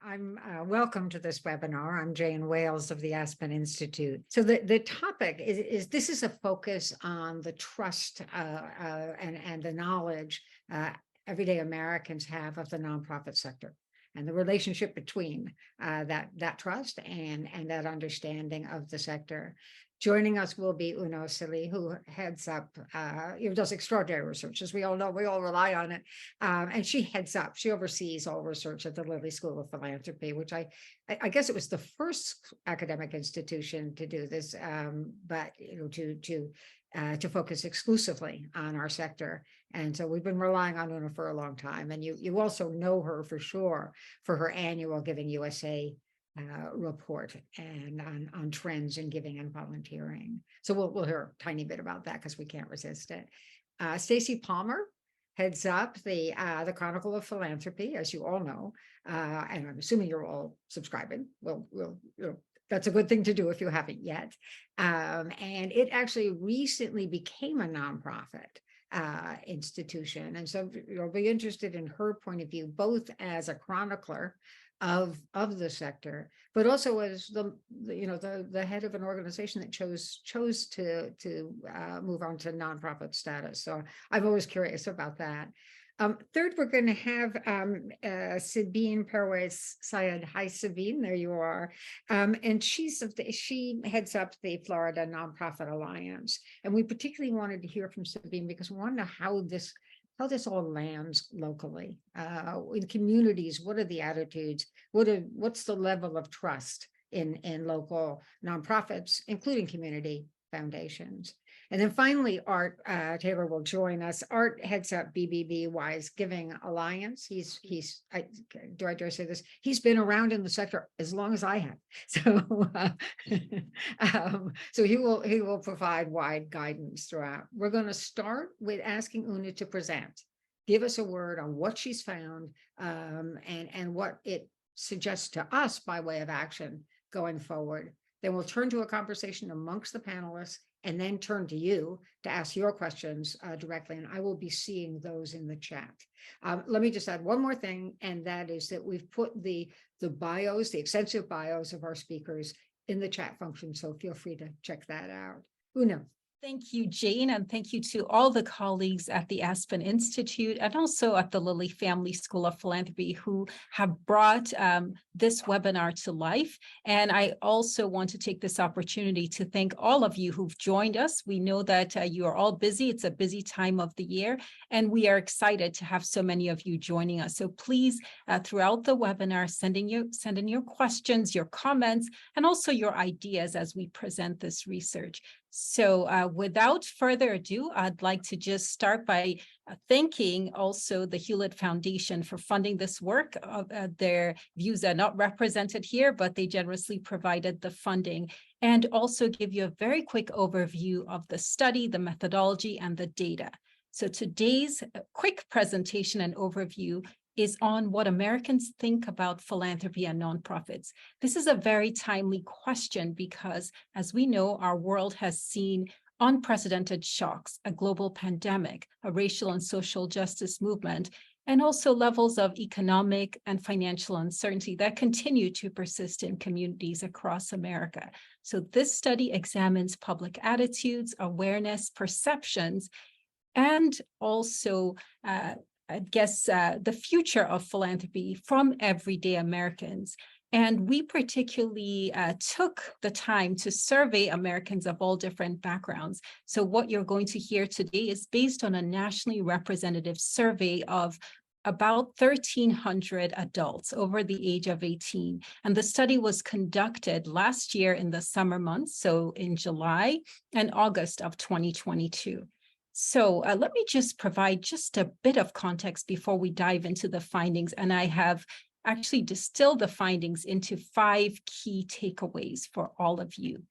I'm welcome to this webinar. I'm Jane Wales of the Aspen Institute. So the topic is this is a focus on the trust and the knowledge everyday Americans have of the nonprofit sector and the relationship between that trust and that understanding of the sector. Joining us will be Una Silly, who heads up, does extraordinary research. As we all know, we all rely on it. And she oversees all research at the Lilly School of Philanthropy, which I guess it was the first academic institution to do this, but to focus exclusively on our sector. And so we've been relying on Una for a long time. And you also know her for sure for her annual Giving USA report and on trends in giving and volunteering. So we'll hear a tiny bit about that because we can't resist it. Stacy Palmer heads up the Chronicle of Philanthropy, as you all know, and I'm assuming you're all subscribing. We'll that's a good thing to do if you haven't yet. And it actually recently became a nonprofit institution, and so you'll be interested in her point of view, both as a chronicler of the sector, but also as the head of an organization that chose to move on to nonprofit status. So I'm always curious about that. Third, we're going to have Sabine Perwez Syed. Hi, Sabine, there you are. And she heads up the Florida Nonprofit Alliance. And we particularly wanted to hear from Sabine because we want to know how this all lands locally in communities. What are the attitudes? What's the level of trust in local nonprofits, including community foundations? And then finally, Art Taylor will join us. Art heads up BBBY's Giving Alliance. Do I dare say this? He's been around in the sector as long as I have. So, so he will provide wide guidance throughout. We're going to start with asking Una to present, give us a word on what she's found and what it suggests to us by way of action going forward. Then we'll turn to a conversation amongst the panelists and then turn to you to ask your questions directly. And I will be seeing those in the chat. Let me just add one more thing, and that is that we've put the bios, the extensive bios of our speakers in the chat function. So feel free to check that out. Una. Thank you, Jane, and thank you to all the colleagues at the Aspen Institute and also at the Lilly Family School of Philanthropy who have brought this webinar to life. And I also want to take this opportunity to thank all of you who've joined us. We know that you are all busy. It's a busy time of the year, and we are excited to have so many of you joining us. So please, throughout the webinar, send in your questions, your comments, and also your ideas as we present this research. So without further ado, I'd like to just start by thanking also the Hewlett Foundation for funding this work. Their views are not represented here, but they generously provided the funding, and also give you a very quick overview of the study, the methodology, and the data. So today's quick presentation and overview is on what Americans think about philanthropy and nonprofits. This is a very timely question because, as we know, our world has seen unprecedented shocks, a global pandemic, a racial and social justice movement, and also levels of economic and financial uncertainty that continue to persist in communities across America. So this study examines public attitudes, awareness, perceptions, and also I guess, the future of philanthropy from everyday Americans. And we particularly took the time to survey Americans of all different backgrounds. So what you're going to hear today is based on a nationally representative survey of about 1,300 adults over the age of 18. And the study was conducted last year in the summer months, so in July and August of 2022. So let me just provide just a bit of context before we dive into the findings. And I have actually distilled the findings into 5 key takeaways for all of you.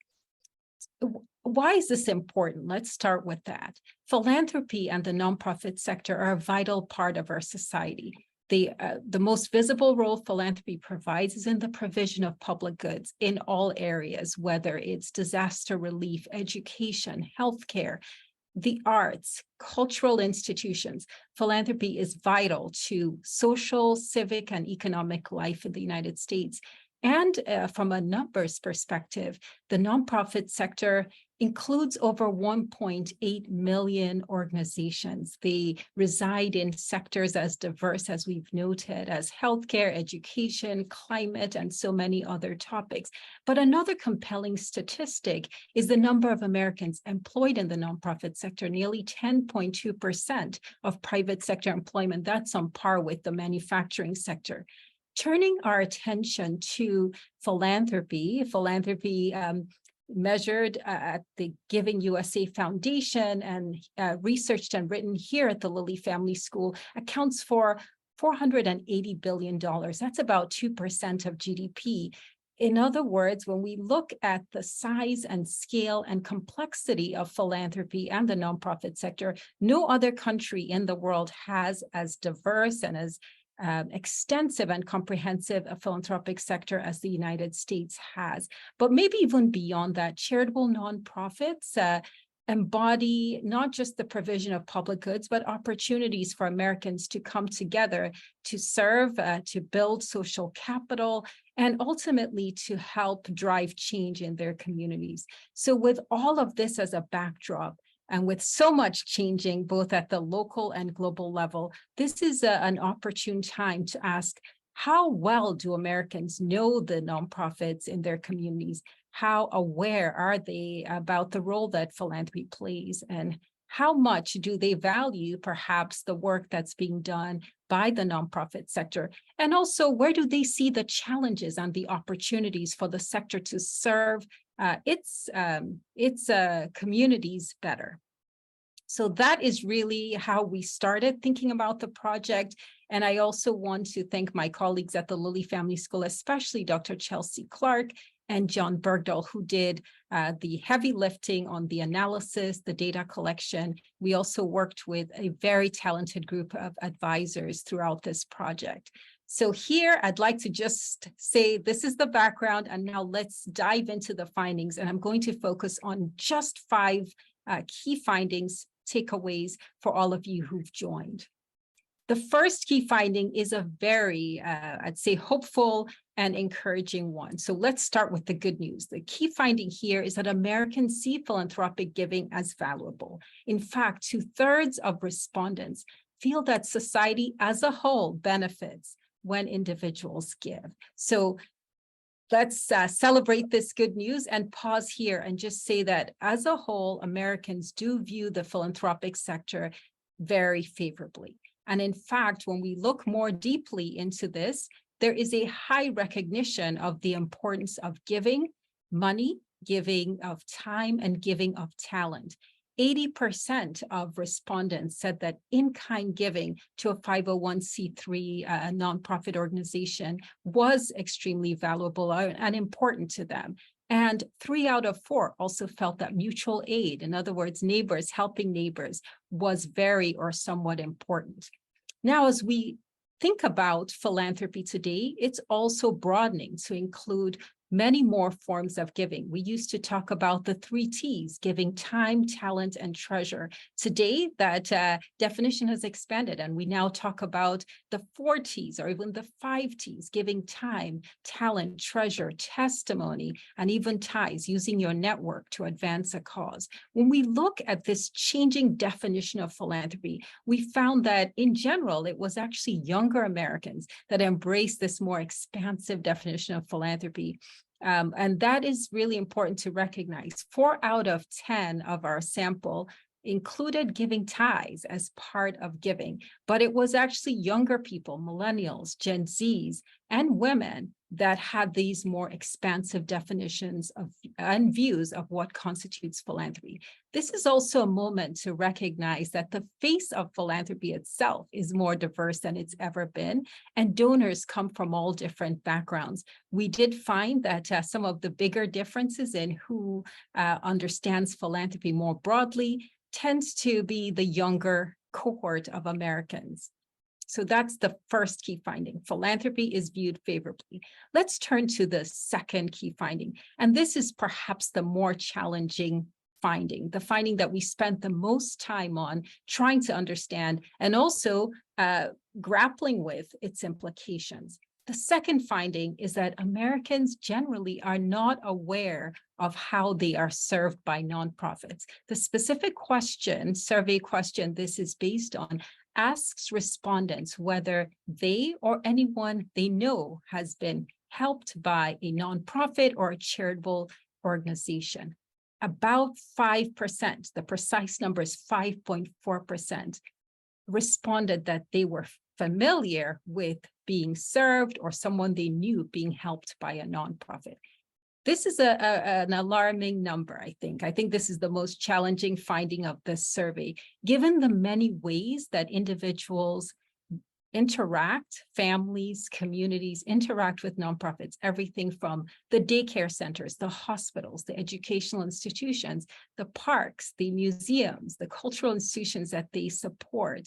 Why is this important? Let's start with that. Philanthropy and the nonprofit sector are a vital part of our society. The most visible role philanthropy provides is in the provision of public goods in all areas, whether it's disaster relief, education, healthcare, the arts, cultural institutions. Philanthropy is vital to social, civic, and economic life in the United States. And from a numbers perspective, the nonprofit sector includes over 1.8 million organizations. They reside in sectors as diverse as we've noted, as healthcare, education, climate, and so many other topics. But another compelling statistic is the number of Americans employed in the nonprofit sector, nearly 10.2% of private sector employment. That's on par with the manufacturing sector. Turning our attention to philanthropy, measured at the Giving USA Foundation and researched and written here at the Lilly Family School accounts for $480 billion. That's about 2% of GDP. In other words, when we look at the size and scale and complexity of philanthropy and the nonprofit sector, no other country in the world has as diverse and as extensive and comprehensive a philanthropic sector as the United States has. But maybe even beyond that, charitable nonprofits embody not just the provision of public goods, but opportunities for Americans to come together to serve, to build social capital, and ultimately to help drive change in their communities. So with all of this as a backdrop, and with so much changing both at the local and global level, this is an opportune time to ask, how well do Americans know the nonprofits in their communities? How aware are they about the role that philanthropy plays? And how much do they value perhaps the work that's being done by the nonprofit sector? And also, where do they see the challenges and the opportunities for the sector to serve its communities better? So that is really how we started thinking about the project. And I also want to thank my colleagues at the Lilly Family School, especially Dr. Chelsea Clark and John Bergdahl, who did the heavy lifting on the analysis, the data collection. We also worked with a very talented group of advisors throughout this project. So here, I'd like to just say this is the background, and now let's dive into the findings. And I'm going to focus on just 5 key findings, takeaways for all of you who've joined. The first key finding is a very, I'd say, hopeful and encouraging one. So let's start with the good news. The key finding here is that Americans see philanthropic giving as valuable. In fact, 2/3 of respondents feel that society as a whole benefits when individuals give. So let's celebrate this good news and pause here and just say that as a whole, Americans do view the philanthropic sector very favorably. And in fact, when we look more deeply into this, there is a high recognition of the importance of giving money, giving of time, and giving of talent. 80% of respondents said that in-kind giving to a 501c3 nonprofit organization was extremely valuable and important to them. And 3 out of 4 also felt that mutual aid, in other words, neighbors helping neighbors, was very or somewhat important. Now, as we think about philanthropy today, it's also broadening to include many more forms of giving. We used to talk about the 3 T's, giving time, talent, and treasure. Today, that definition has expanded, and we now talk about the 4 T's or even the 5 T's, giving time, talent, treasure, testimony, and even ties, using your network to advance a cause. When we look at this changing definition of philanthropy, we found that in general, it was actually younger Americans that embraced this more expansive definition of philanthropy. And that is really important to recognize. 4 out of 10 of our sample included giving ties as part of giving, but it was actually younger people, millennials, Gen Zs, and women that had these more expansive definitions of and views of what constitutes philanthropy. This is also a moment to recognize that the face of philanthropy itself is more diverse than it's ever been, and donors come from all different backgrounds. We did find that some of the bigger differences in who understands philanthropy more broadly tends to be the younger cohort of Americans. So that's the first key finding. Philanthropy is viewed favorably. Let's turn to the second key finding. And this is perhaps the more challenging finding, the finding that we spent the most time on trying to understand and also grappling with its implications. The second finding is that Americans generally are not aware of how they are served by nonprofits. The specific question, survey question this is based on, asks respondents whether they or anyone they know has been helped by a nonprofit or a charitable organization. About 5%, the precise number is 5.4%, responded that they were familiar with being served or someone they knew being helped by a nonprofit. This is an alarming number, I think. I think this is the most challenging finding of this survey, given the many ways that individuals interact, families, communities interact with nonprofits, everything from the daycare centers, the hospitals, the educational institutions, the parks, the museums, the cultural institutions that they support.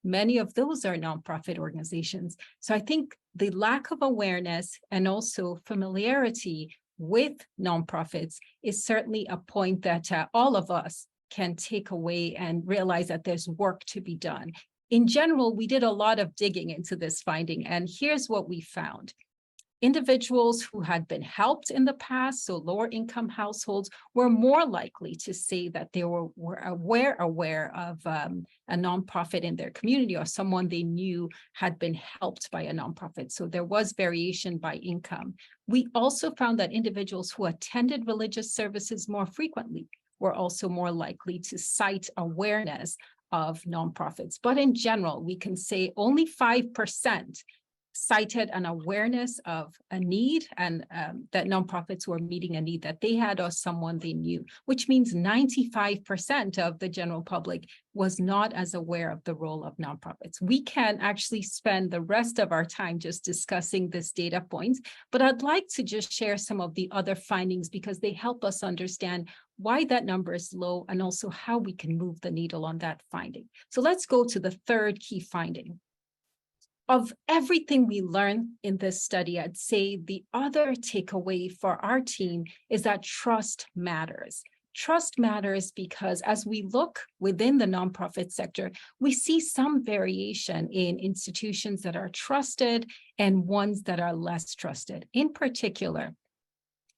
Many of those are nonprofit organizations. So I think the lack of awareness and also familiarity with nonprofits is certainly a point that all of us can take away and realize that there's work to be done. In general, we did a lot of digging into this finding, and here's what we found. Individuals who had been helped in the past, so lower income households, were more likely to say that they were aware of a nonprofit in their community or someone they knew had been helped by a nonprofit. So there was variation by income. We also found that individuals who attended religious services more frequently were also more likely to cite awareness of nonprofits. But in general, we can say only 5% cited an awareness of a need and that nonprofits were meeting a need that they had or someone they knew, which means 95% of the general public was not as aware of the role of nonprofits. We can actually spend the rest of our time just discussing this data points, but I'd like to just share some of the other findings because they help us understand why that number is low and also how we can move the needle on that finding. So let's go to the third key finding. Of everything we learned in this study, I'd say the other takeaway for our team is that trust matters. Trust matters because as we look within the nonprofit sector, we see some variation in institutions that are trusted and ones that are less trusted. In particular,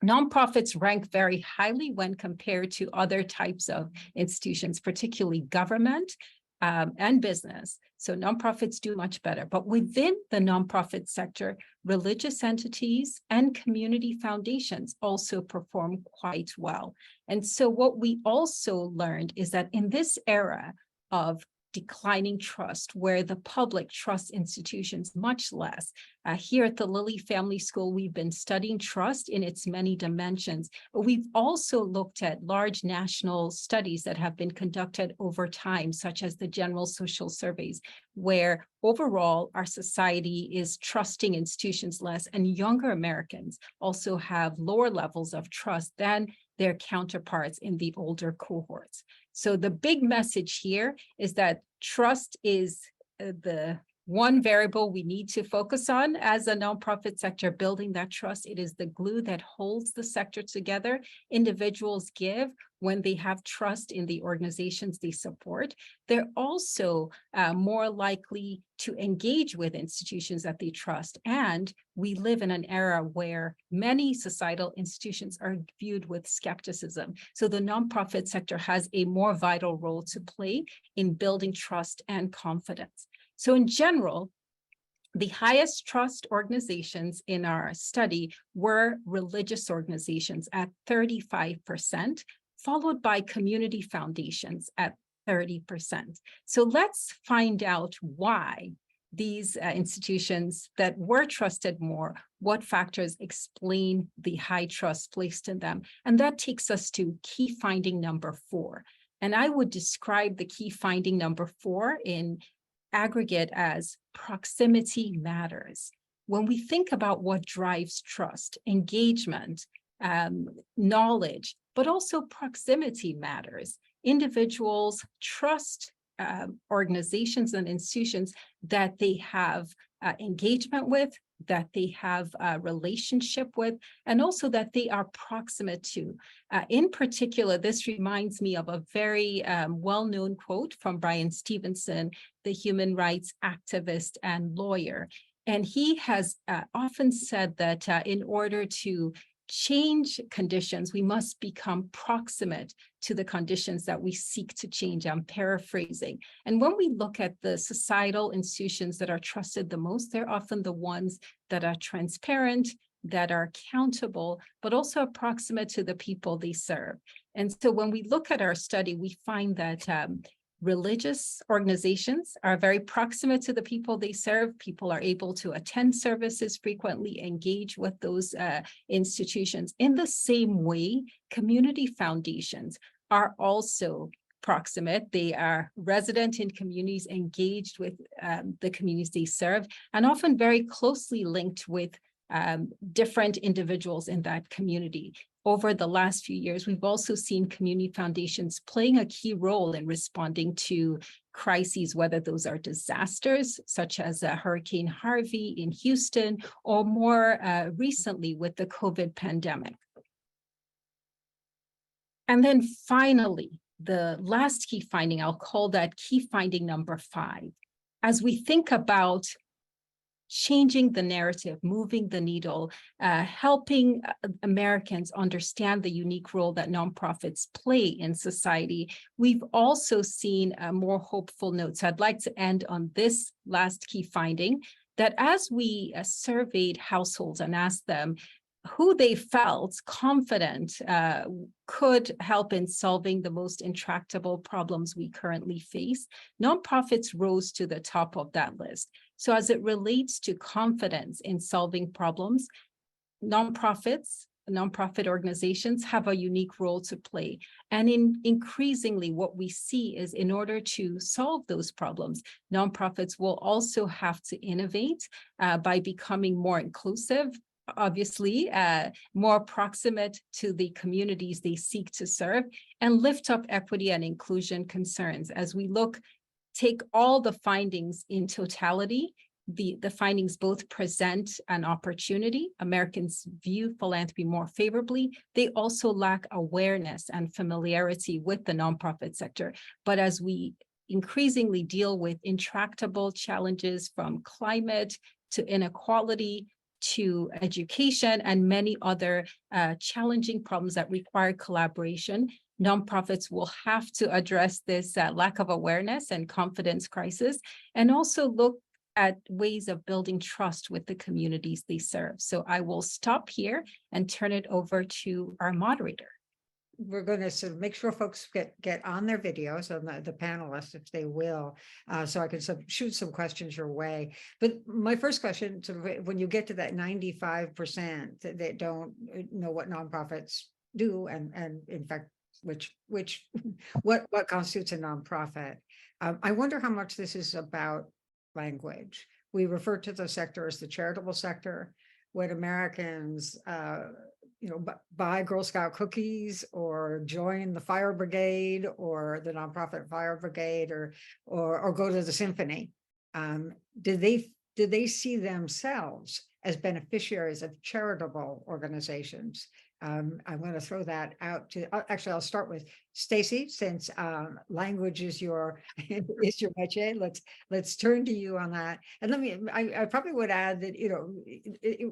nonprofits rank very highly when compared to other types of institutions, particularly government and business. So nonprofits do much better. But within the nonprofit sector, religious entities and community foundations also perform quite well. And so what we also learned is that in this era of declining trust, where the public trusts institutions much less. Here at the Lilly Family School, we've been studying trust in its many dimensions, but we've also looked at large national studies that have been conducted over time, such as the general social surveys, where overall our society is trusting institutions less, and younger Americans also have lower levels of trust than their counterparts in the older cohorts. So the big message here is that trust is the one variable we need to focus on as a nonprofit sector, building that trust. It is the glue that holds the sector together. Individuals give when they have trust in the organizations they support. They're also more likely to engage with institutions that they trust. And we live in an era where many societal institutions are viewed with skepticism. So the nonprofit sector has a more vital role to play in building trust and confidence. So in general, the highest trust organizations in our study were religious organizations at 35%, followed by community foundations at 30%. So let's find out why these institutions that were trusted more, what factors explain the high trust placed in them. And that takes us to key finding number 4. And I would describe the key finding number 4 in aggregate as proximity matters. When we think about what drives trust, engagement, knowledge, but also proximity matters. Individuals trust organizations and institutions that they have engagement with, that they have a relationship with, and also that they are proximate to. In particular, this reminds me of a very well-known quote from Brian Stevenson, the human rights activist and lawyer. And he has often said that in order to change conditions, we must become proximate to the conditions that we seek to change. I'm paraphrasing. And when we look at the societal institutions that are trusted the most, they're often the ones that are transparent, that are accountable, but also approximate to the people they serve. And so when we look at our study, we find that religious organizations are very proximate to the people they serve. People are able to attend services frequently, engage with those institutions. In the same way, community foundations are also proximate. They are resident in communities, engaged with the communities they serve, and often very closely linked with different individuals in that community. Over the last few years, we've also seen community foundations playing a key role in responding to crises, whether those are disasters, such as Hurricane Harvey in Houston, or more recently with the COVID pandemic. And then finally, the last key finding, I'll call that key finding number 5. As we think about changing the narrative, moving the needle, helping Americans understand the unique role that nonprofits play in society, we've also seen a more hopeful note. So I'd like to end on this last key finding, that as we surveyed households and asked them who they felt confident could help in solving the most intractable problems we currently face, nonprofits rose to the top of that list. So as it relates to confidence in solving problems, nonprofit organizations have a unique role to play. And increasingly, what we see is in order to solve those problems, nonprofits will also have to innovate by becoming more inclusive, obviously, more proximate to the communities they seek to serve, and lift up equity and inclusion concerns. As we take all the findings in totality, the findings both present an opportunity. Americans view philanthropy more favorably. They also lack awareness and familiarity with the nonprofit sector. But as we increasingly deal with intractable challenges, from climate to inequality to education and many other challenging problems that require collaboration, nonprofits will have to address this lack of awareness and confidence crisis, and also look at ways of building trust with the communities they serve. So I will stop here and turn it over to our moderator. We're going to sort of make sure folks get on their videos, on the panelists, if they will, so I can shoot some questions your way. But my first question, sort of, when you get to that 95% that don't know what nonprofits do, and in fact, what constitutes a nonprofit, I wonder how much this is about language. We refer to the sector as the charitable sector. When Americans buy Girl Scout cookies or join the fire brigade or the nonprofit fire brigade or go to the symphony, do they see themselves as beneficiaries of charitable organizations? I'm going to throw that out to, actually, I'll start with Stacy, since language is your métier. Let's turn to you on that. And I probably would add that,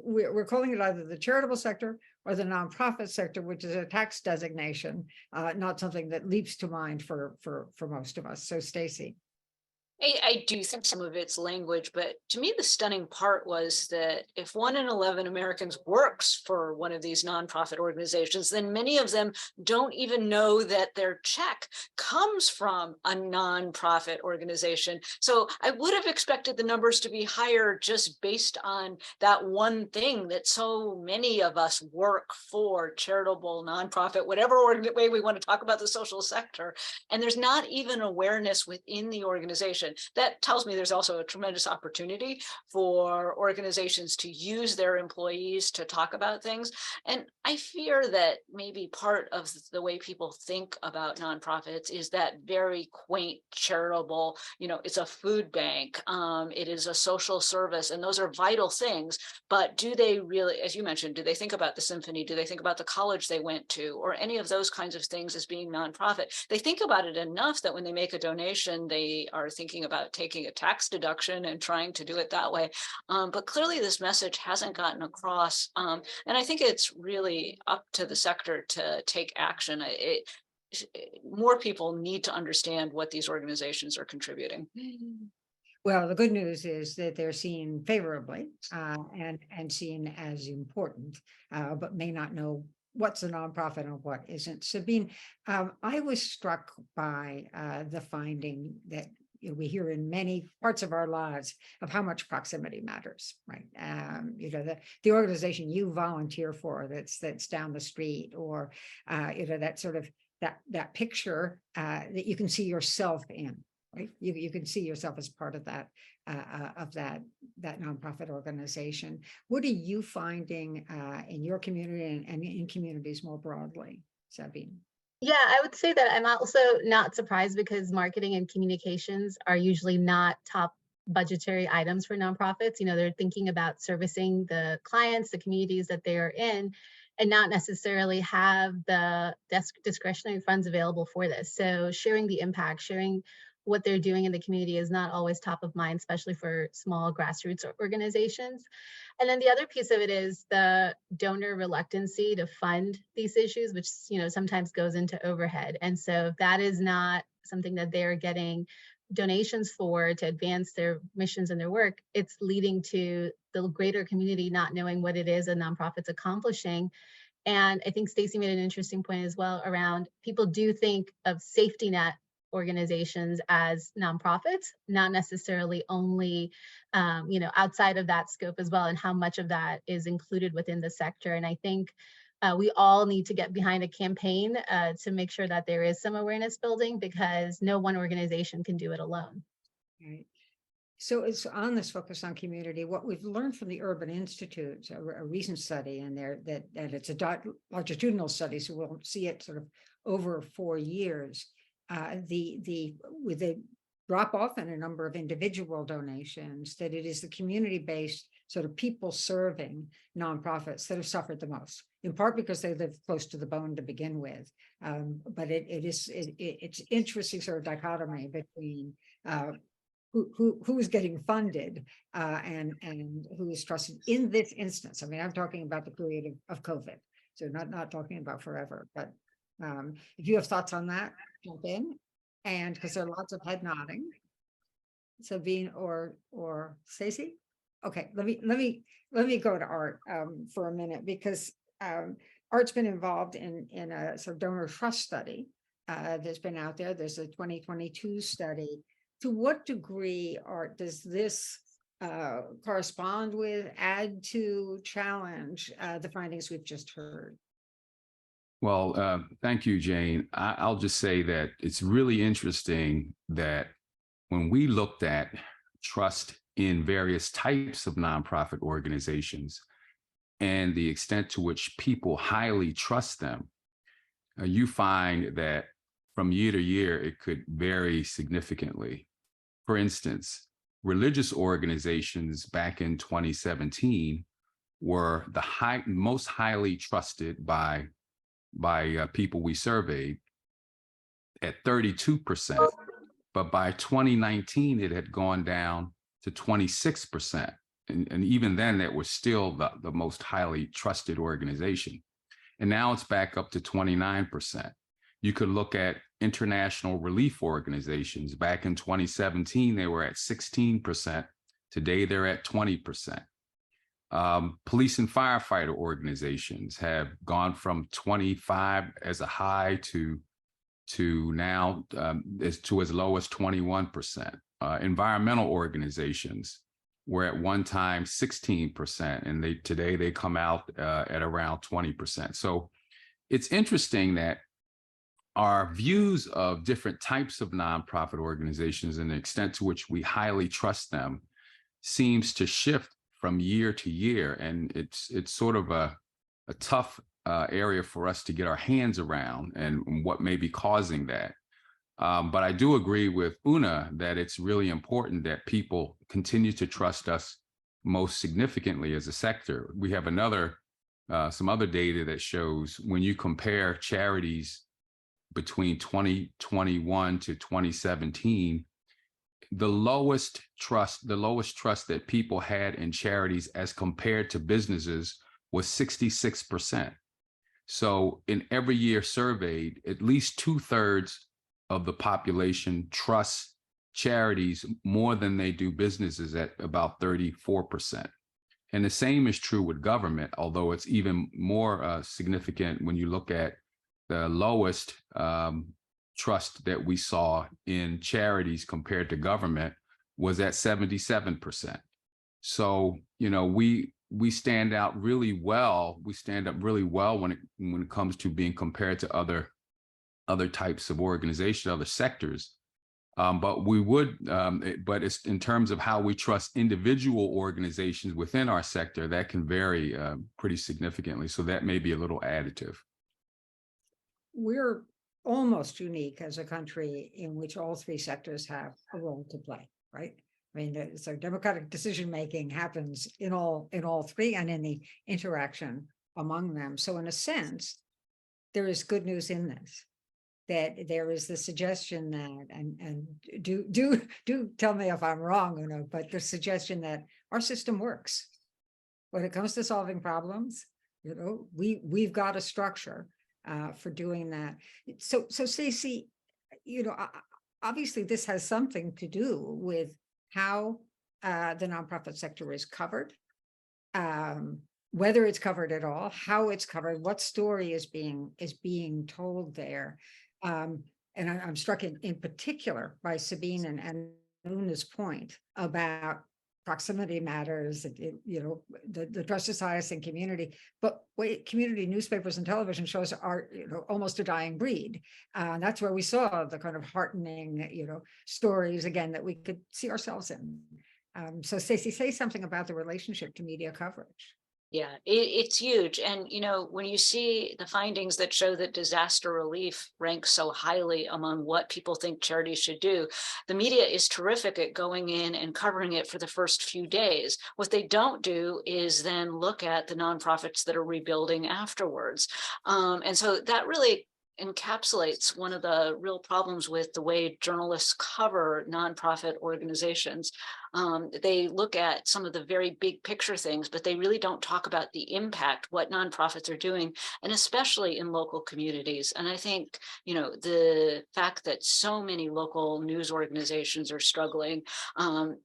we're calling it either the charitable sector or the nonprofit sector, which is a tax designation, not something that leaps to mind for most of us. So Stacy. I do think some of it's language, but to me, the stunning part was that if 1 in 11 Americans works for one of these nonprofit organizations, then many of them don't even know that their check comes from a nonprofit organization. So I would have expected the numbers to be higher just based on that one thing, that so many of us work for charitable, nonprofit, whatever way we want to talk about the social sector. And there's not even awareness within the organization. organization. That tells me there's also a tremendous opportunity for organizations to use their employees to talk about things. And I fear that maybe part of the way people think about nonprofits is that very quaint, charitable, it's a food bank, it is a social service, and those are vital things. But do they really, as you mentioned, do they think about the symphony? Do they think about the college they went to, or any of those kinds of things as being nonprofit? They think about it enough that when they make a donation, they are thinking about taking a tax deduction and trying to do it that way. But clearly this message hasn't gotten across. And I think it's really up to the sector to take action. More people need to understand what these organizations are contributing. Well, the good news is that they're seen favorably and seen as important, but may not know what's a nonprofit and what isn't. Sabine, I was struck by the finding that we hear in many parts of our lives of how much proximity matters, right? The organization you volunteer for that's down the street, or that sort of that picture that you can see yourself in. Right? You can see yourself as part of that nonprofit organization. What are you finding in your community and in communities more broadly, Sabine? Yeah, I would say that I'm also not surprised, because marketing and communications are usually not top budgetary items for nonprofits. They're thinking about servicing the clients, the communities that they are in, and not necessarily have the discretionary funds available for this. So sharing the impact, sharing what they're doing in the community is not always top of mind, especially for small grassroots organizations. And then the other piece of it is the donor reluctancy to fund these issues, which sometimes goes into overhead. And so if that is not something that they're getting donations for to advance their missions and their work, it's leading to the greater community not knowing what it is a nonprofit's accomplishing. And I think Stacy made an interesting point as well around, people do think of safety net organizations as nonprofits, not necessarily only, outside of that scope as well, and how much of that is included within the sector. And I think we all need to get behind a campaign to make sure that there is some awareness building, because no one organization can do it alone. Right. So it's on this focus on community. What we've learned from the Urban Institute, a recent study in there, that it's a longitudinal study, so we'll see it sort of over 4 years. With a drop off in a number of individual donations, that it is the community-based sort of people serving nonprofits that have suffered the most, in part because they live close to the bone to begin with. But it's interesting sort of dichotomy between who is getting funded and who is trusted in this instance. I mean, I'm talking about the period of COVID, so not talking about forever. But if you have thoughts on that, jump in. And because there are lots of head nodding, Sabine or Stacy. Okay, let me go to Art for a minute, because Art's been involved in a sort of donor trust study that's been out there. There's a 2022 study. To what degree, Art, does this correspond with, add to, challenge the findings we've just heard? Well, thank you, Jane. I'll just say that it's really interesting that when we looked at trust in various types of nonprofit organizations and the extent to which people highly trust them, you find that from year to year, it could vary significantly. For instance, religious organizations back in 2017 were the most highly trusted by people we surveyed at 32%, but by 2019, it had gone down to 26%. And even then, that was still the most highly trusted organization. And now it's back up to 29%. You could look at international relief organizations. Back in 2017, they were at 16%. Today, they're at 20%. Police and firefighter organizations have gone from 25 as a high to now as low as 21%. Environmental organizations were at one time 16%, and today they come out at around 20%. So it's interesting that our views of different types of nonprofit organizations and the extent to which we highly trust them seems to shift from year to year. And it's sort of a tough area for us to get our hands around and what may be causing that. But I do agree with Una that it's really important that people continue to trust us most significantly as a sector. We have some other data that shows when you compare charities between 2021 to 2017, the lowest trust that people had in charities as compared to businesses was 66%. So in every year surveyed, at least 2/3 of the population trusts charities more than they do businesses at about 34%. And the same is true with government, although it's even more significant when you look at the lowest trust that we saw in charities compared to government was at 77%. So, we stand out really well. We stand up really well when it comes to being compared to other types of organization, other sectors. But it's in terms of how we trust individual organizations within our sector, that can vary pretty significantly. So that may be a little additive. We're almost unique as a country in which all three sectors have a role to play, right? I mean, so democratic decision-making happens in all three and in the interaction among them. So in a sense, there is good news in this, that there is the suggestion that, and do tell me if I'm wrong, but the suggestion that our system works. When it comes to solving problems, we've got a structure for doing that. So Stacey, obviously this has something to do with how the nonprofit sector is covered, whether it's covered at all, how it's covered, what story is being told there. And I'm struck in particular by Sabine and Una's point about proximity matters, the trust of society and community, but community newspapers and television shows are almost a dying breed. That's where we saw the kind of heartening stories again that we could see ourselves in. So Stacey, say something about the relationship to media coverage. Yeah, it's huge. And, when you see the findings that show that disaster relief ranks so highly among what people think charities should do, the media is terrific at going in and covering it for the first few days. What they don't do is then look at the nonprofits that are rebuilding afterwards. And so that really encapsulates one of the real problems with the way journalists cover nonprofit organizations. They look at some of the very big picture things, but they really don't talk about the impact, what nonprofits are doing, and especially in local communities. And I think, the fact that so many local news organizations are struggling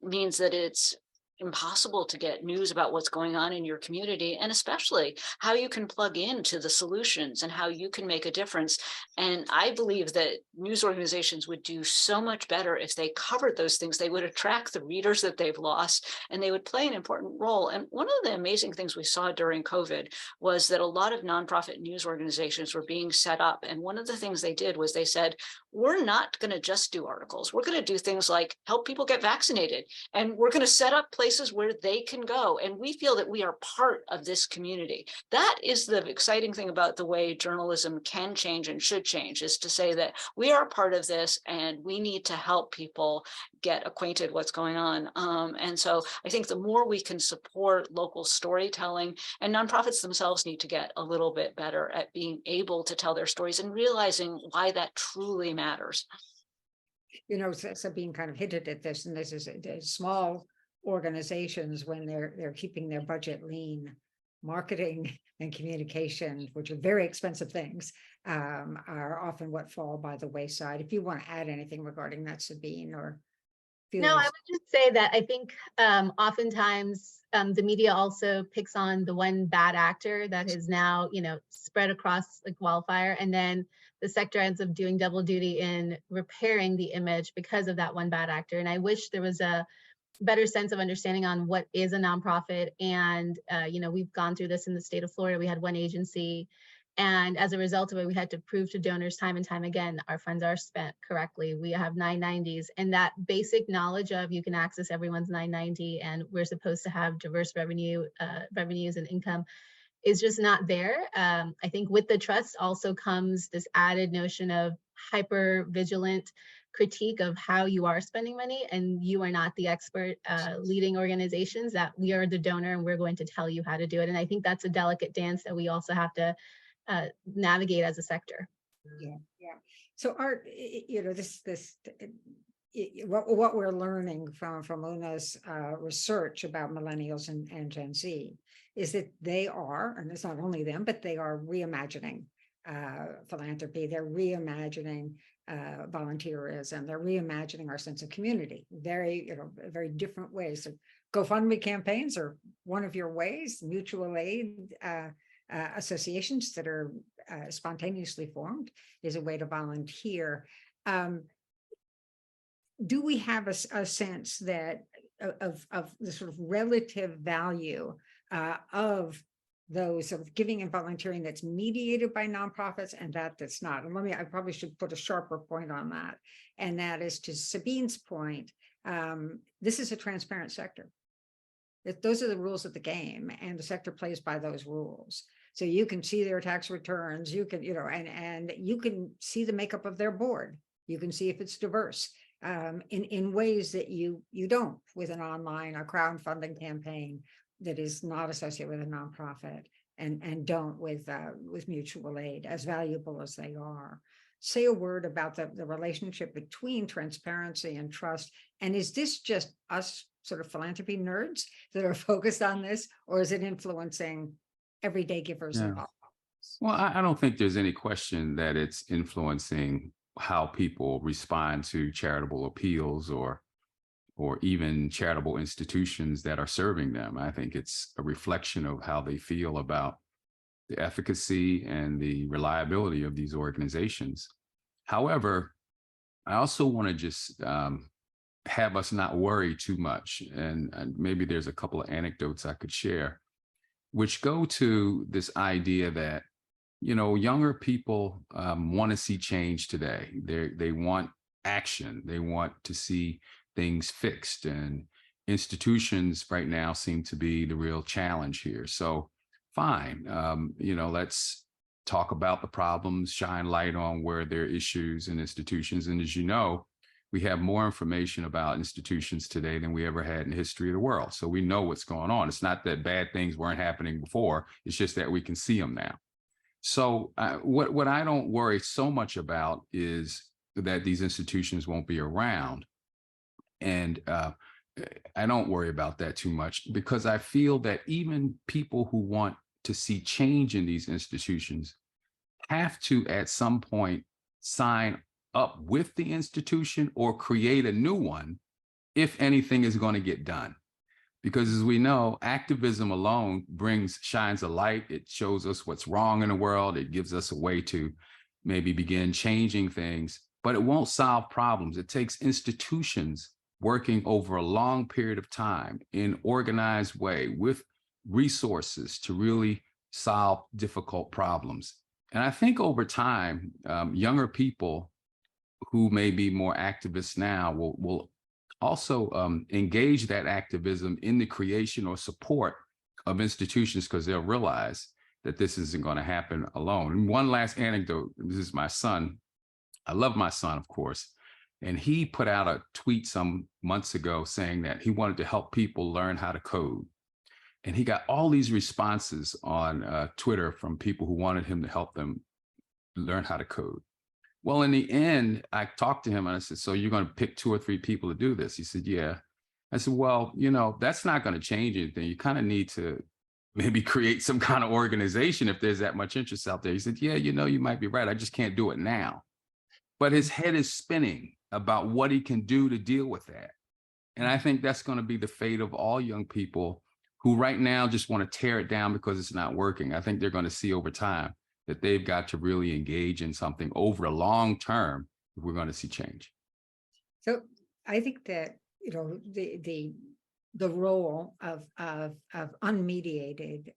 means that it's impossible to get news about what's going on in your community, and especially how you can plug into the solutions and how you can make a difference. And I believe that news organizations would do so much better if they covered those things. They would attract the readers that they've lost, and they would play an important role. And one of the amazing things we saw during COVID was that a lot of nonprofit news organizations were being set up. And one of the things they did was they said, we're not going to just do articles. We're going to do things like help people get vaccinated, and we're going to set up places where they can go. And we feel that we are part of this community. That is the exciting thing about the way journalism can change and should change, is to say that we are part of this and we need to help people get acquainted what's going on. And so I think the more we can support local storytelling, and nonprofits themselves need to get a little bit better at being able to tell their stories and realizing why that truly matters. Sabine kind of hinted at this, and this is small organizations, when they're keeping their budget lean, marketing and communication, which are very expensive things, are often what fall by the wayside. If you want to add anything regarding that, Sabine, or No, I would just say that I think oftentimes the media also picks on the one bad actor that is now, spread across like wildfire, and then the sector ends up doing double duty in repairing the image because of that one bad actor. And I wish there was a better sense of understanding on what is a nonprofit. And, we've gone through this in the state of Florida. We had one agency, And as a result of it, we had to prove to donors time and time again, our funds are spent correctly. We have 990s, and that basic knowledge of you can access everyone's 990 and we're supposed to have diverse revenues and income is just not there. I think with the trust also comes this added notion of hyper vigilant critique of how you are spending money, and you are not the expert leading organizations, that we are the donor and we're going to tell you how to do it. And I think that's a delicate dance that we also have to navigate as a sector. Yeah. So Art, what we're learning from Una's research about millennials and Gen Z is that they are, and it's not only them, but they are reimagining philanthropy. They're reimagining volunteerism. They're reimagining our sense of community. Very different ways. So GoFundMe campaigns are one of your ways. Mutual aid associations that are spontaneously formed is a way to volunteer. Do we have a sense that of the sort of relative value of those of giving and volunteering that's mediated by nonprofits and that's not? And I probably should put a sharper point on that. And that is, to Sabine's point, this is a transparent sector. Those are the rules of the game, and the sector plays by those rules. So you can see their tax returns, you can, and you can see the makeup of their board. You can see if it's diverse in ways that you don't with an online or crowdfunding campaign that is not associated with a nonprofit, and don't with mutual aid, as valuable as they are. Say a word about the relationship between transparency and trust. And is this just us sort of philanthropy nerds that are focused on this, or is it influencing everyday givers and volunteers? Well, I don't think there's any question that it's influencing how people respond to charitable appeals or even charitable institutions that are serving them. I think it's a reflection of how they feel about the efficacy and the reliability of these organizations. However, I also want to just have us not worry too much. And maybe there's a couple of anecdotes I could share, which go to this idea that, younger people want to see change today. They want action. They want to see things fixed, and institutions right now seem to be the real challenge here. So fine, let's talk about the problems, shine light on where there are issues in institutions. And as you know, we have more information about institutions today than we ever had in the history of the world. So we know what's going on. It's not that bad things weren't happening before. It's just that we can see them now. So what I don't worry so much about is that these institutions won't be around. And I don't worry about that too much, because I feel that even people who want to see change in these institutions have to, at some point, sign up with the institution or create a new one if anything is going to get done. Because as we know, activism alone shines a light. It shows us what's wrong in the world. It gives us a way to maybe begin changing things, but it won't solve problems. It takes institutions working over a long period of time in an organized way with resources to really solve difficult problems. And I think over time, younger people who may be more activists now will also engage that activism in the creation or support of institutions, because they'll realize that this isn't going to happen alone. And one last anecdote, this is my son. I love my son, of course. And he put out a tweet some months ago saying that he wanted to help people learn how to code. And he got all these responses on Twitter from people who wanted him to help them learn how to code. Well, in the end, I talked to him and I said, so you're going to pick 2 or 3 people to do this? He said, yeah. I said, well, that's not going to change anything. You kind of need to maybe create some kind of organization if there's that much interest out there. He said, yeah, you might be right. I just can't do it now. But his head is spinning about what he can do to deal with that. And I think that's going to be the fate of all young people who right now just want to tear it down because it's not working. I think they're going to see over time that they've got to really engage in something over a long term if we're going to see change. So I think that, the role of unmediated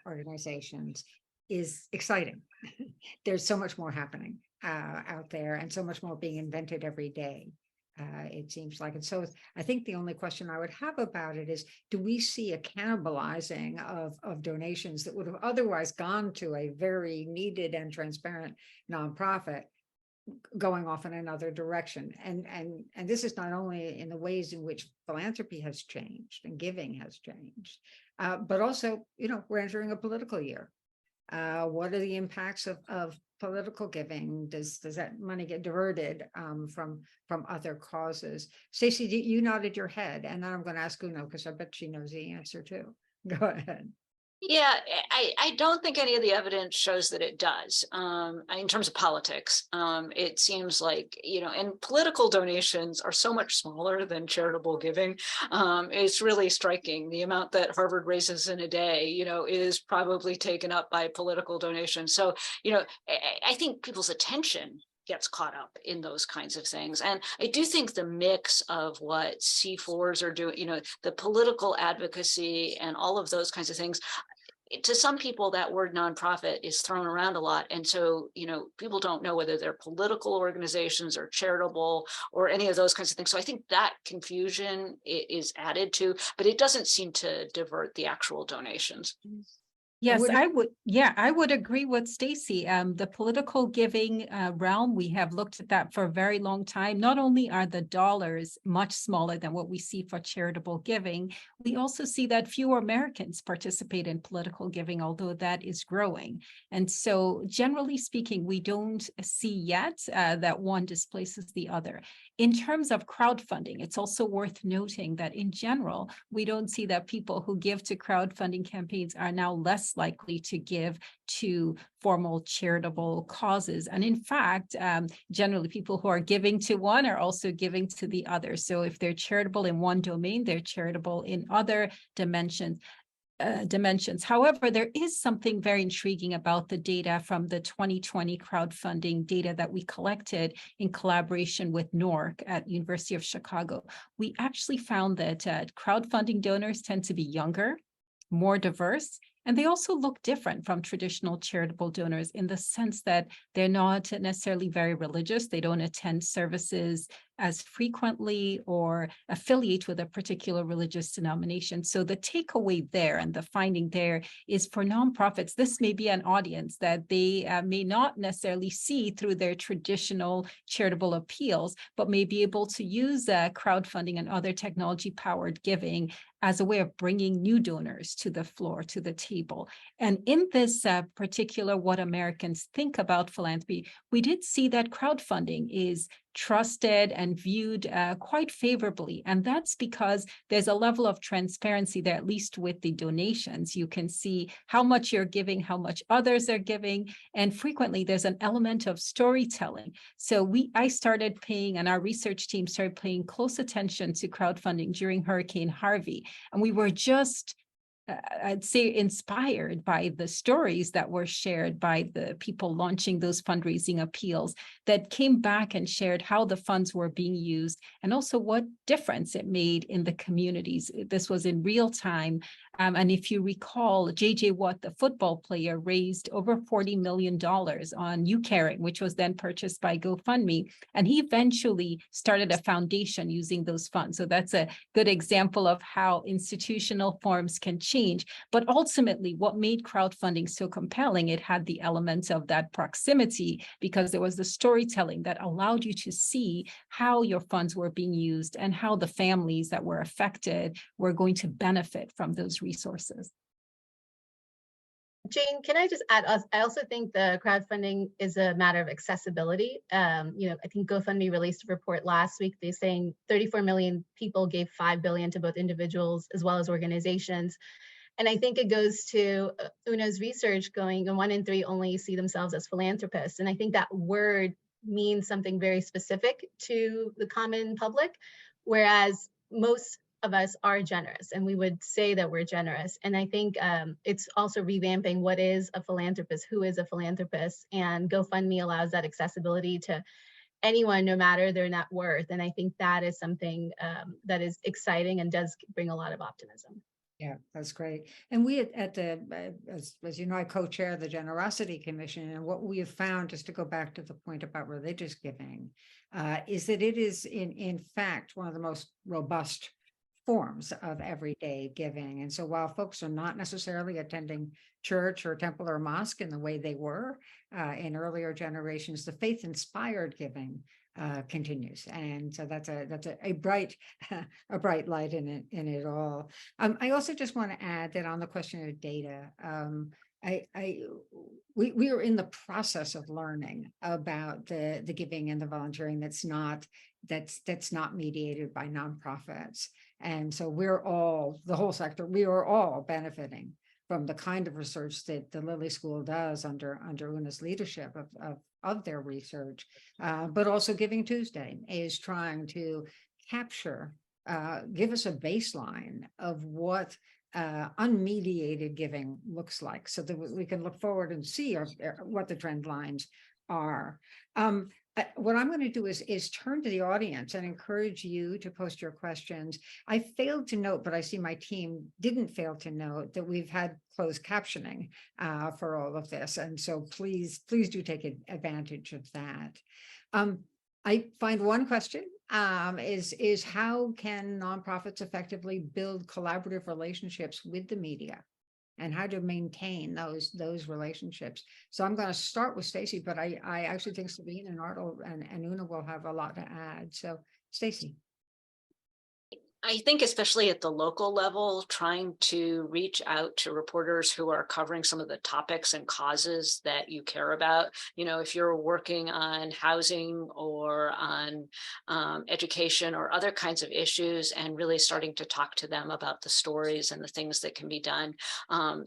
organizations is exciting. There's so much more happening out there, and so much more being invented every day. It seems like. And so I think the only question I would have about it is, do we see a cannibalizing of donations that would have otherwise gone to a very needed and transparent nonprofit going off in another direction? And this is not only in the ways in which philanthropy has changed and giving has changed, but also, we're entering a political year. What are the impacts of political giving? Does that money get diverted from other causes? Stacey, you nodded your head, and then I'm going to ask Uno, because I bet she knows the answer too. Go ahead. Yeah, I don't think any of the evidence shows that it does. In terms of politics, it seems like, and political donations are so much smaller than charitable giving. It's really striking. The amount that Harvard raises in a day, is probably taken up by political donations. So, I think people's attention gets caught up in those kinds of things. And I do think the mix of what C4s are doing, the political advocacy and all of those kinds of things, to some people that word nonprofit is thrown around a lot. And so, people don't know whether they're political organizations or charitable or any of those kinds of things. So I think that confusion is added to, but it doesn't seem to divert the actual donations. Yes, I would agree with Stacey. The political giving realm, we have looked at that for a very long time. Not only are the dollars much smaller than what we see for charitable giving, we also see that fewer Americans participate in political giving, although that is growing. And so generally speaking, we don't see yet that one displaces the other. In terms of crowdfunding, it's also worth noting that in general, we don't see that people who give to crowdfunding campaigns are now less likely to give to formal charitable causes. And in fact, generally people who are giving to one are also giving to the other. So if they're charitable in one domain, they're charitable in other dimensions. However, there is something very intriguing about the data from the 2020 crowdfunding data that we collected in collaboration with NORC at University of Chicago. We actually found that crowdfunding donors tend to be younger, more diverse, and they also look different from traditional charitable donors in the sense that they're not necessarily very religious. They don't attend services as frequently or affiliate with a particular religious denomination. So the takeaway there and the finding there is, for nonprofits, this may be an audience that they may not necessarily see through their traditional charitable appeals, but may be able to use crowdfunding and other technology-powered giving as a way of bringing new donors to the floor, to the table. And in this particular What Americans Think About Philanthropy, we did see that crowdfunding is trusted and viewed quite favorably. And that's because there's a level of transparency there, at least with the donations. You can see how much you're giving, how much others are giving, and frequently there's an element of storytelling. So I started paying, and our research team started paying close attention to crowdfunding during Hurricane Harvey. And we were just I'd say inspired by the stories that were shared by the people launching those fundraising appeals that came back and shared how the funds were being used and also what difference it made in the communities. This was in real time. And if you recall, J.J. Watt, the football player, raised over $40 million on You Caring, which was then purchased by GoFundMe. And he eventually started a foundation using those funds. So that's a good example of how institutional forms can change. But ultimately, what made crowdfunding so compelling, it had the elements of that proximity, because there was the storytelling that allowed you to see how your funds were being used and how the families that were affected were going to benefit from those resources. Jane, can I just add, I also think the crowdfunding is a matter of accessibility. I think GoFundMe released a report last week. They're saying 34 million people gave $5 billion to both individuals as well as organizations. And I think it goes to Una's research going, 1 in 3 only see themselves as philanthropists. And I think that word means something very specific to the common public, whereas most of us are generous, and we would say that we're generous. And I think it's also revamping what is a philanthropist, who is a philanthropist, and GoFundMe allows that accessibility to anyone, no matter their net worth. And I think that is something that is exciting and does bring a lot of optimism. Yeah, that's great. And we at the, as you know, I co-chair the Generosity Commission, and what we have found, just to go back to the point about religious giving, is that it is in fact one of the most robust forms of everyday giving. And so while folks are not necessarily attending church or temple or mosque in the way they were in earlier generations, the faith-inspired giving continues. And so that's a bright a bright light in it all. I also just want to add that on the question of data, we are in the process of learning about the giving and the volunteering that's not mediated by nonprofits. And so the whole sector, we are all benefiting from the kind of research that the Lilly School does under Una's leadership of their research. But also Giving Tuesday is trying to capture, give us a baseline of what unmediated giving looks like, so that we can look forward and see what the trend lines are. What I'm going to do is turn to the audience and encourage you to post your questions. I failed to note, but I see my team didn't fail to note that we've had closed captioning for all of this. And so please do take advantage of that. I find one question is how can nonprofits effectively build collaborative relationships with the media, and how to maintain those relationships. So I'm going to start with Stacy, but I actually think Sabine and Art and Una will have a lot to add. So Stacy. I think especially at the local level, trying to reach out to reporters who are covering some of the topics and causes that you care about. You know, if you're working on housing or on education or other kinds of issues, and really starting to talk to them about the stories and the things that can be done,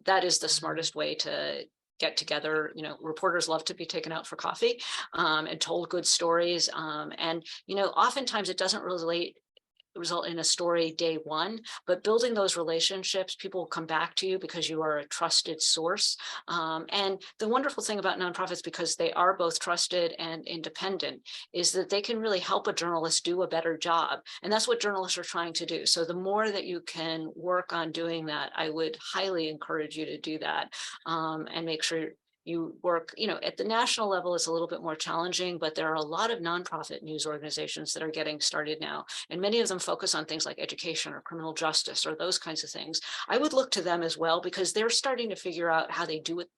that is the smartest way to get together. You know, reporters love to be taken out for coffee and told good stories. And, you know, oftentimes it doesn't result in a story day one, but building those relationships, people will come back to you because you are a trusted source. And the wonderful thing about nonprofits, because they are both trusted and independent, is that they can really help a journalist do a better job. And that's what journalists are trying to do. So the more that you can work on doing that, I would highly encourage you to do that, and make sure you work, you know, at the national level. It's a little bit more challenging, but there are a lot of nonprofit news organizations that are getting started now, and many of them focus on things like education or criminal justice or those kinds of things. I would look to them as well, because they're starting to figure out how they do it,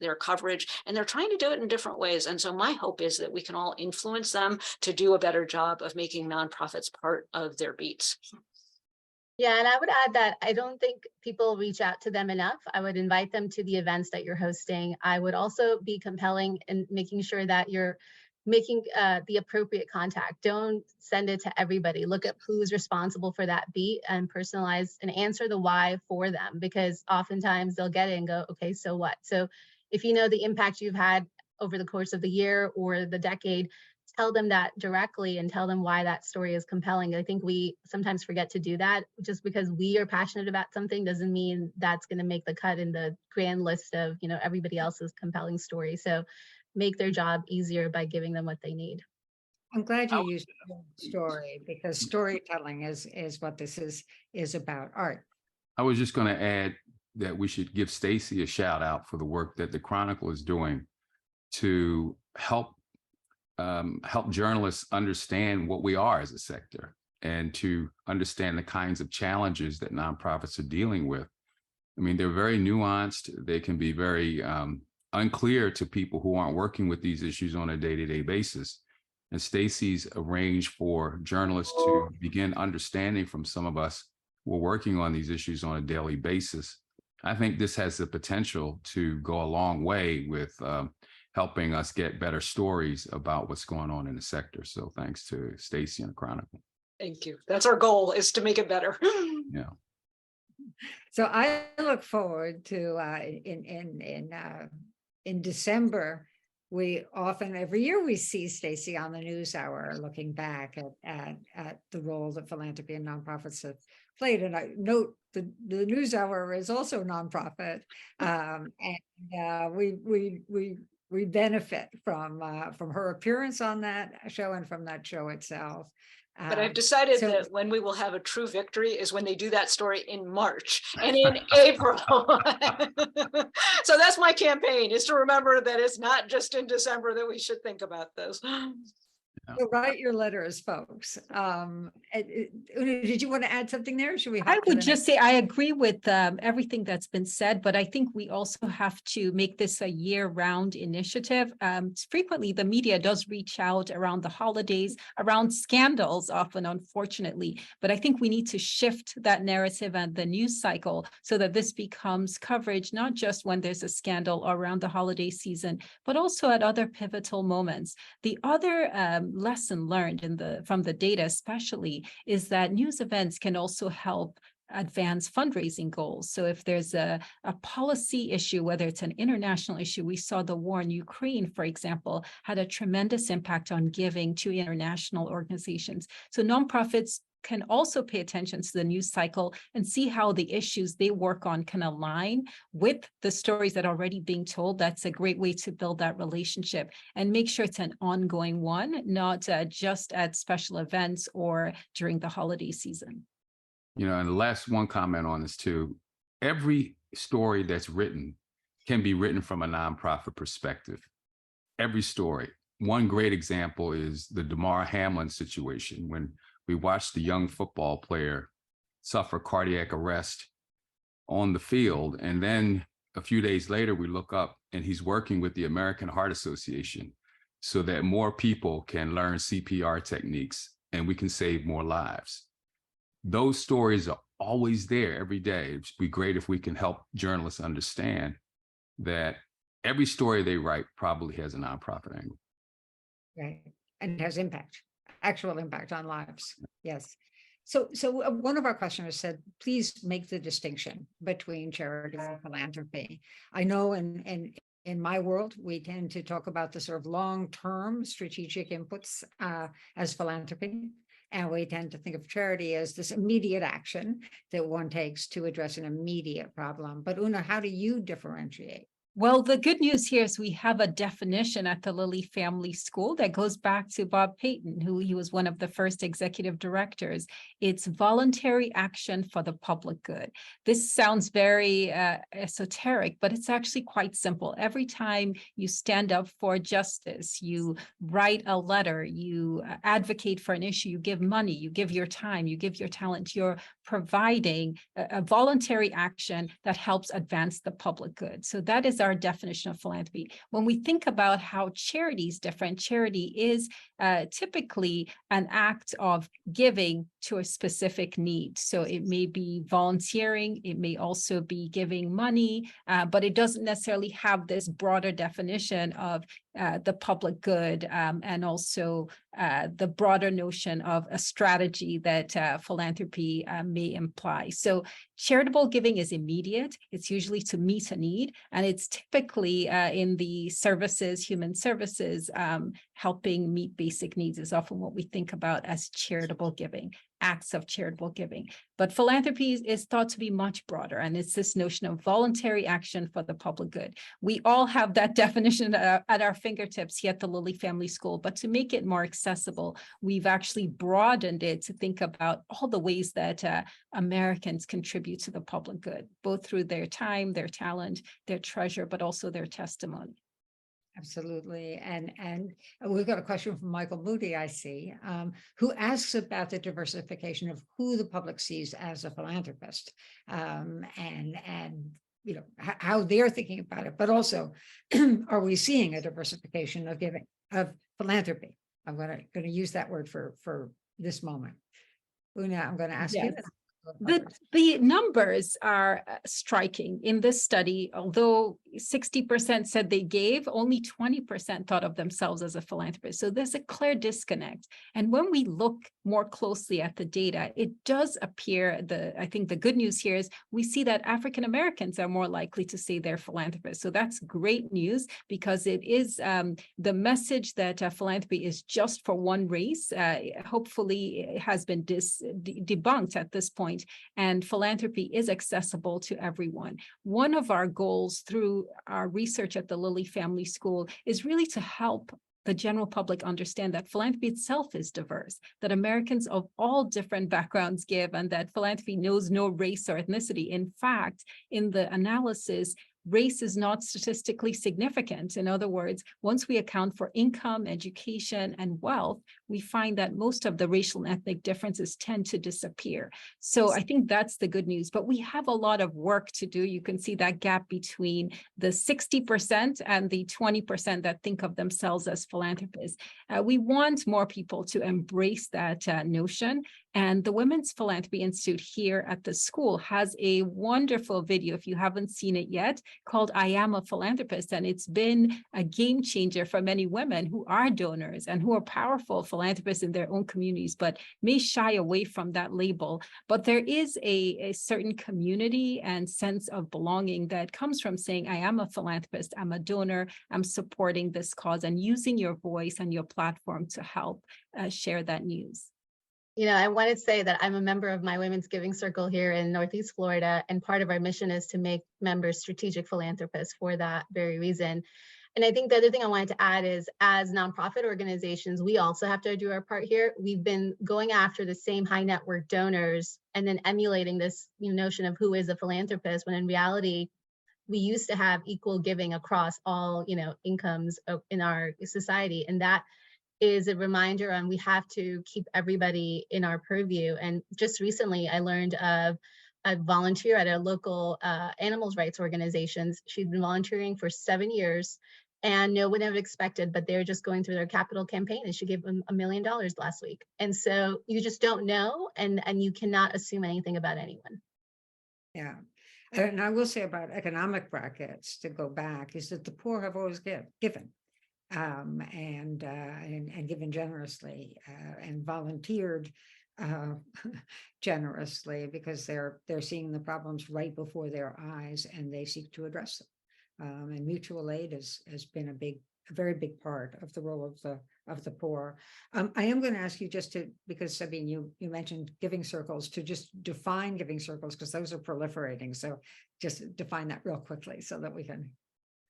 their coverage, and they're trying to do it in different ways. And so my hope is that we can all influence them to do a better job of making nonprofits part of their beats. Yeah, and I would add that I don't think people reach out to them enough. I would invite them to the events that you're hosting. I would also be compelling in making sure that you're making the appropriate contact. Don't send it to everybody. Look at who's responsible for that beat and personalize and answer the why for them, because oftentimes they'll get it and go, okay, so what? So if you know the impact you've had over the course of the year or the decade, tell them that directly and tell them why that story is compelling. I think we sometimes forget to do that. Just because we are passionate about something doesn't mean that's going to make the cut in the grand list of, you know, everybody else's compelling story. So make their job easier by giving them what they need. I'm glad you used story, because storytelling is what this is about. Art. I was just going to add that we should give Stacy a shout out for the work that the Chronicle is doing to help journalists understand what we are as a sector, and to understand the kinds of challenges that nonprofits are dealing with. I mean, they're very nuanced. They can be very unclear to people who aren't working with these issues on a day-to-day basis. And Stacy's arranged for journalists to begin understanding from some of us who are working on these issues on a daily basis. I think this has the potential to go a long way with helping us get better stories about what's going on in the sector. So thanks to Stacy and the Chronicle. Thank you. That's our goal, is to make it better. Yeah. So I look forward to in December, we often every year we see Stacy on the NewsHour looking back at the role that philanthropy and nonprofits have played. And I note the NewsHour is also nonprofit, and we benefit from her appearance on that show and from that show itself. But I've decided so- that when we will have a true victory is when they do that story in March and in April. So that's my campaign, is to remember that it's not just in December that we should think about this. So write your letters, folks. Una, did you want to add something there? Should we? I hop to would the just say I agree with everything that's been said, but I think we also have to make this a year-round initiative. Frequently, the media does reach out around the holidays, around scandals, often, unfortunately. But I think we need to shift that narrative and the news cycle so that this becomes coverage, not just when there's a scandal around the holiday season, but also at other pivotal moments. The other lesson learned from the data especially is that news events can also help advance fundraising goals. So if there's a policy issue, whether it's an international issue, we saw the war in Ukraine, for example, had a tremendous impact on giving to international organizations. So nonprofits can also pay attention to the news cycle and see how the issues they work on can align with the stories that are already being told. That's a great way to build that relationship and make sure it's an ongoing one, not just at special events or during the holiday season. And the last one comment on this too, every story that's written can be written from a nonprofit perspective. Every story. One great example is the Damar Hamlin situation, when we watched the young football player suffer cardiac arrest on the field. And then a few days later, we look up and he's working with the American Heart Association so that more people can learn CPR techniques and we can save more lives. Those stories are always there every day. It'd be great if we can help journalists understand that every story they write probably has a nonprofit angle. Right, and it has impact. Actual impact on lives. Yes. So one of our questioners said, please make the distinction between charity and philanthropy. I know in my world, we tend to talk about the sort of long-term strategic inputs as philanthropy. And we tend to think of charity as this immediate action that one takes to address an immediate problem. But Una, how do you differentiate? Well, the good news here is we have a definition at the Lilly Family School that goes back to Bob Payton, who he was one of the first executive directors. It's voluntary action for the public good. This sounds very esoteric, but it's actually quite simple. Every time you stand up for justice, you write a letter, you advocate for an issue, you give money, you give your time, you give your talent, you're providing a voluntary action that helps advance the public good. So that is our definition of philanthropy. When we think about how charity is different, charity is typically an act of giving to a specific need. So it may be volunteering, it may also be giving money, but it doesn't necessarily have this broader definition of the public good and also the broader notion of a strategy that philanthropy may imply. So charitable giving is immediate. It's usually to meet a need, and it's typically in the services, human services, helping meet basic needs is often what we think about as charitable giving, acts of charitable giving. But philanthropy is thought to be much broader, and it's this notion of voluntary action for the public good. We all have that definition at our fingertips here at the Lilly Family School, but to make it more accessible, we've actually broadened it to think about all the ways that Americans contribute to the public good, both through their time, their talent, their treasure, but also their testimony. Absolutely. And we've got a question from Michael Moody, I see, who asks about the diversification of who the public sees as a philanthropist, and how they're thinking about it, but also are we seeing a diversification of giving, of philanthropy? I'm going to use that word for this moment. Una, I'm going to ask you. The numbers are striking in this study. Although 60% said they gave, only 20% thought of themselves as a philanthropist. So there's a clear disconnect. And when we look more closely at the data, it does appear, I think the good news here is we see that African Americans are more likely to say they're philanthropists. So that's great news, because it is the message that philanthropy is just for one race. Hopefully it has been debunked at this point, and philanthropy is accessible to everyone. One of our goals through our research at the Lilly Family School is really to help the general public understand that philanthropy itself is diverse, that Americans of all different backgrounds give, and that philanthropy knows no race or ethnicity. In fact, in the analysis, race is not statistically significant. In other words, once we account for income, education, and wealth, we find that most of the racial and ethnic differences tend to disappear. So I think that's the good news, but we have a lot of work to do. You can see that gap between the 60% and the 20% that think of themselves as philanthropists. We want more people to embrace that notion. And the Women's Philanthropy Institute here at the school has a wonderful video, if you haven't seen it yet, called I Am a Philanthropist. And it's been a game changer for many women who are donors and who are powerful philanthropists in their own communities, but may shy away from that label. But there is a certain community and sense of belonging that comes from saying, I am a philanthropist, I'm a donor, I'm supporting this cause, and using your voice and your platform to help share that news. You know, I want to say that I'm a member of my Women's Giving Circle here in Northeast Florida, and part of our mission is to make members strategic philanthropists for that very reason. And I think the other thing I wanted to add is, as nonprofit organizations, we also have to do our part here. We've been going after the same high net worth donors and then emulating this notion of who is a philanthropist, when in reality, we used to have equal giving across all incomes in our society. And that is a reminder on we have to keep everybody in our purview. And just recently, I learned of a volunteer at a local animals rights organizations. She'd been volunteering for 7 years, and no one had expected, but they're just going through their capital campaign, and she gave them $1 million last week. And so you just don't know, and you cannot assume anything about anyone. Yeah. And I will say about economic brackets, to go back, is that the poor have always given. And given generously and volunteered generously, because they're seeing the problems right before their eyes and they seek to address them. And mutual aid has been a very big part of the role of the poor. I am going to ask you just to, because Sabine, you mentioned giving circles, to just define giving circles, because those are proliferating. So just define that real quickly so that we can.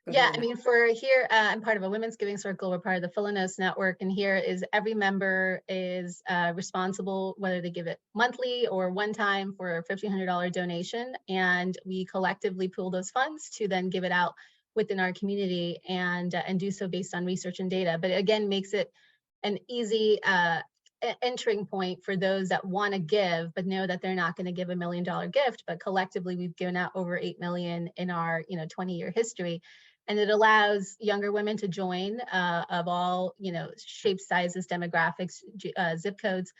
Yeah, I mean, for here, I'm part of a women's giving circle. We're part of the Philanos network, and here is every member is responsible, whether they give it monthly or one time, for a $1,500 donation, and we collectively pool those funds to then give it out within our community, and do so based on research and data. But again, makes it an easy entering point for those that want to give, but know that they're not going to give $1 million gift. But collectively, we've given out over 8 million in our 20-year history. And it allows younger women to join of all, shapes, sizes, demographics, zip codes.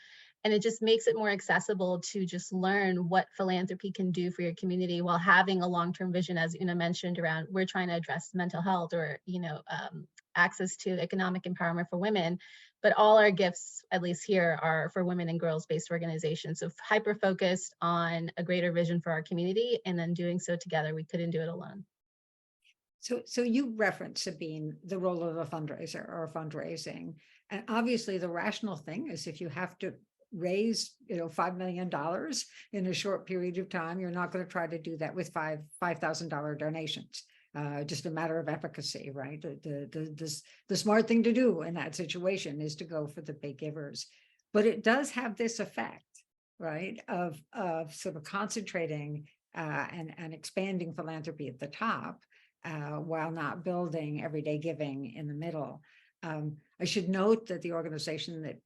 And it just makes it more accessible to just learn what philanthropy can do for your community, while having a long-term vision, as Una mentioned, around we're trying to address mental health or, access to economic empowerment for women. But all our gifts, at least here, are for women and girls-based organizations. So hyper-focused on a greater vision for our community, and then doing so together. We couldn't do it alone. So you referenced, Sabine, the role of a fundraiser or fundraising. And obviously the rational thing is, if you have to raise, $5 million in a short period of time, you're not going to try to do that with $5,000 donations. Just a matter of efficacy, right? The smart thing to do in that situation is to go for the big givers. But it does have this effect, right, of sort of concentrating and expanding philanthropy at the top, while not building everyday giving in the middle. I should note that the organization that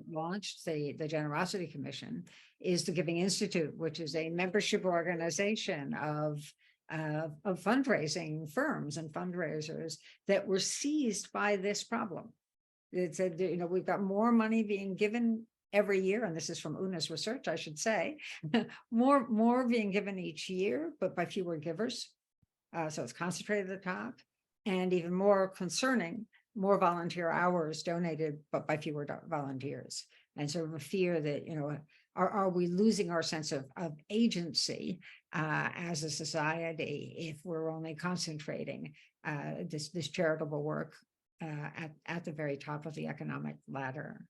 launched the Generosity Commission is the Giving Institute, which is a membership organization of fundraising firms and fundraisers that were seized by this problem. It said, we've got more money being given every year, and this is from Una's research, I should say, more being given each year, but by fewer givers. So it's concentrated at the top, and even more concerning, more volunteer hours donated, but by fewer volunteers. And sort of a fear that, are we losing our sense of agency as a society if we're only concentrating this charitable work at the very top of the economic ladder?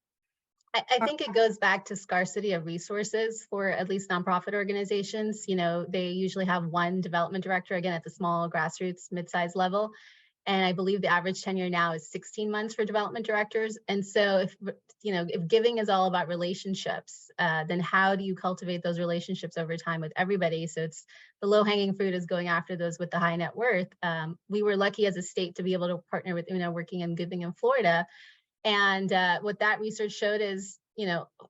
I think it goes back to scarcity of resources for at least nonprofit organizations. They usually have one development director, again, at the small grassroots mid-sized level. And I believe the average tenure now is 16 months for development directors. And so if giving is all about relationships, then how do you cultivate those relationships over time with everybody? So it's the low hanging fruit is going after those with the high net worth. We were lucky as a state to be able to partner with Una working in giving in Florida. And what that research showed is,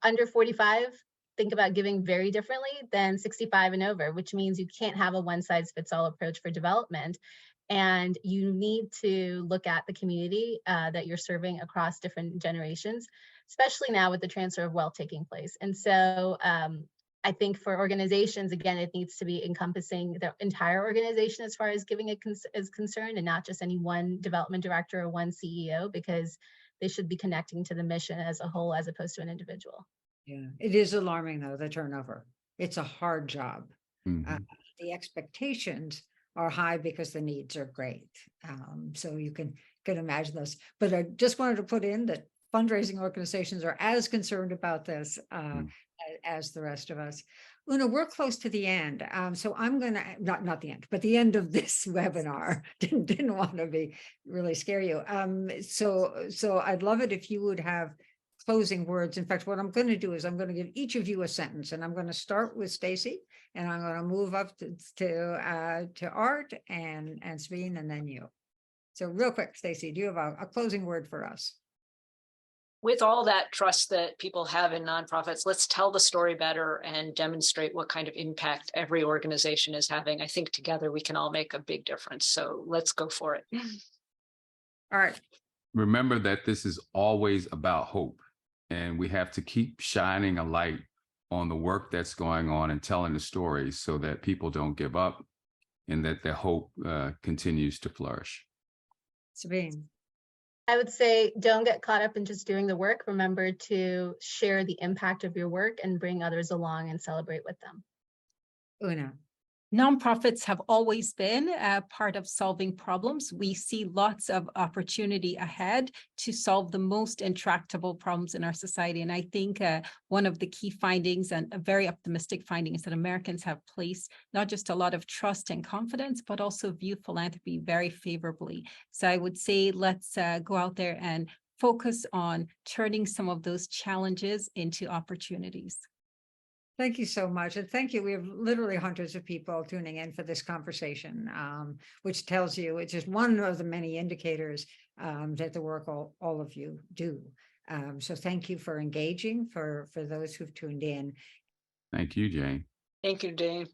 under 45, think about giving very differently than 65 and over, which means you can't have a one size fits all approach for development. And you need to look at the community that you're serving across different generations, especially now with the transfer of wealth taking place. And so I think for organizations, again, it needs to be encompassing the entire organization as far as giving is concerned, and not just any one development director or one CEO, because they should be connecting to the mission as a whole as opposed to an individual. Yeah, it is alarming though, the turnover. It's a hard job. Mhm. The expectations are high because the needs are great. So you can imagine this. But I just wanted to put in that fundraising organizations are as concerned about this as the rest of us. Una, we're close to the end. So I'm gonna not the end, but the end of this webinar. Didn't want to be really scare you. So I'd love it if you would have closing words. In fact, what I'm going to do is I'm going to give each of you a sentence, and I'm going to start with Stacy, and I'm going to move up to Art and Sveen, and then you. So real quick, Stacy, do you have a closing word for us? With all that trust that people have in nonprofits, let's tell the story better and demonstrate what kind of impact every organization is having. I think together we can all make a big difference. So let's go for it. All right. Remember that this is always about hope, and we have to keep shining a light on the work that's going on and telling the stories so that people don't give up and that their hope continues to flourish. Sabine. I would say don't get caught up in just doing the work. Remember to share the impact of your work and bring others along and celebrate with them. Una. Nonprofits have always been a part of solving problems. We see lots of opportunity ahead to solve the most intractable problems in our society. And I think one of the key findings, and a very optimistic finding, is that Americans have placed not just a lot of trust and confidence, but also view philanthropy very favorably. So I would say let's go out there and focus on turning some of those challenges into opportunities. Thank you so much. And thank you. We have literally hundreds of people tuning in for this conversation, which tells you it's just one of the many indicators that the work all of you do. So thank you for engaging, for those who've tuned in. Thank you, Jane. Thank you, Jane.